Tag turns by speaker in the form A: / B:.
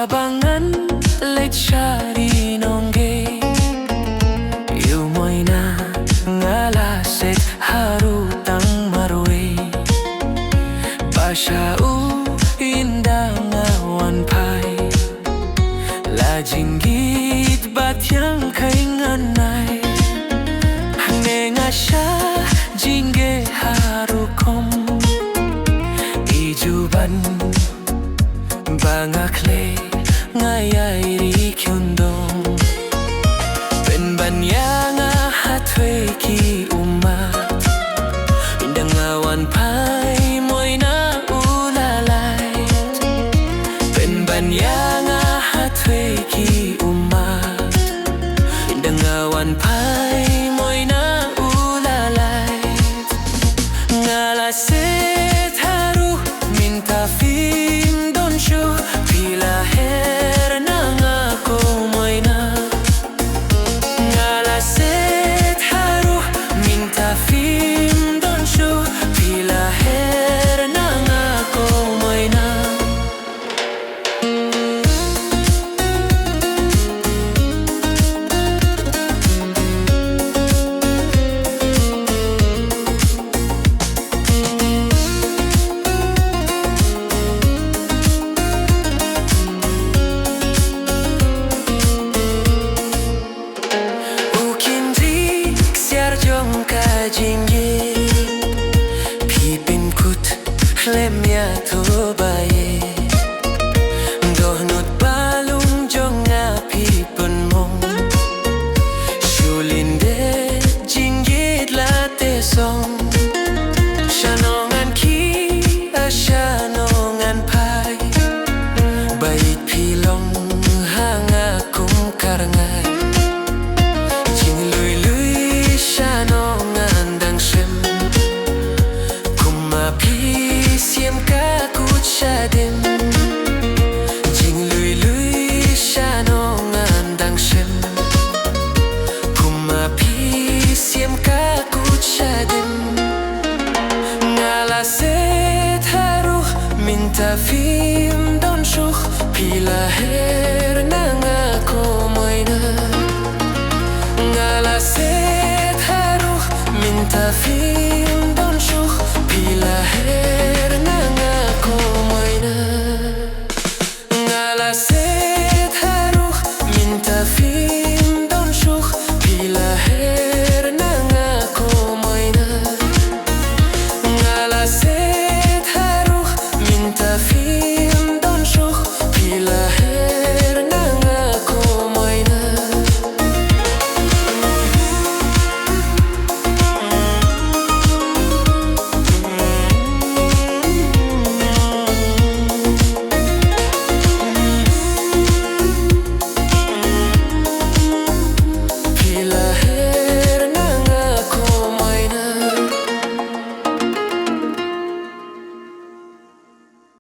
A: Abangan late syari nongge Yêu môi na ngala set harutang marwe Basha indah ngawan pai La jinggit bat yang kainganay Hane ngasya jingge harukom Ijuban bangakle ngayay ri kyundong Penbanya nga hatwe ki umat Indang awan pai moy na ulalay Penbanya nga hatwe ki umat Indang awan pai moy na ulalay Ngalaset haru minta film don show Pila her nang ako moy na Ngalaset haru minta film don show Pila her nang ako moy na Jingge pipin kut lemya to baye dohnut balung jonga pipun mong shulinde jinggit late song shanongan ki shanongan pai bait pilong hanga kum karangai Siem ka kut shadim Jing lui lui shanong andang shem Kuma pi siem ka kut shadim Ngala set haru minta film don shukh Pila her nang ako moy na Ngala set haru minta film